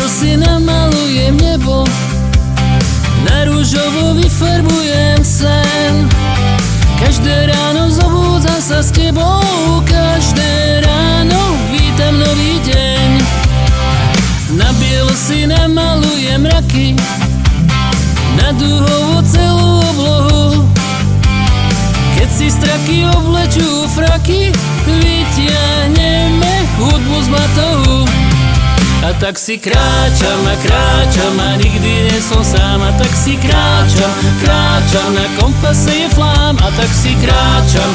Si namalujem nebo, na rúžovo vyfarbujem sen. Každé ráno zobúdzam sa s tebou, každé ráno vítam nový deň. Na bielo si namalujem mraky, na dúhovo celú oblohu. Keď si straky oblečú fraky, vytiahneme hudbu z batohu. A tak si kráčam a nikdy nie som sám. A tak si kráčam, na kompase je flám. A tak si kráčam,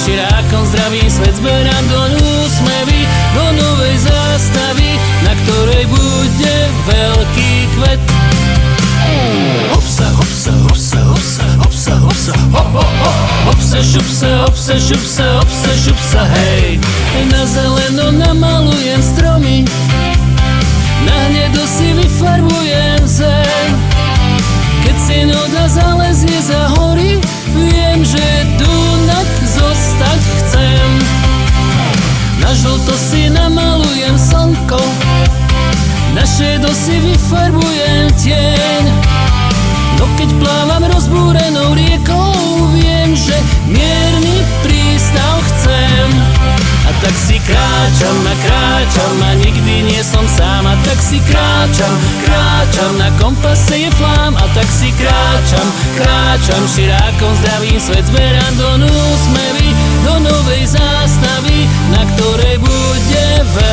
širákom zdravím svet. Zberám do úsmevy, do novej zástavy, na ktorej bude veľký kvet. Hopsa, hopsa, hopsa, hopsa, hopsa, hopsa, hop, hop, hop. Hopsa, šupsa, hopsa, šupsa, hopsa, šupsa, hej. Na zeleno namalujem stromy, na hnedo si vyfarbujem zem. Keď si noda zalezie za hory, viem, že Dunaj zostať chcem. Na žlto si namalujem slnko, na šedo si vyfarbujem tieň. No keď plávam rozbúrenou riekou, viem, že mierny prístav chcem. A tak si kráčam a nikdy nie som sám. A tak si kráčam, na kompase je flám. A tak si kráčam, širákom zdravím svet. Zberám do úsmevy, do novej zástavy, na ktorej bude veľký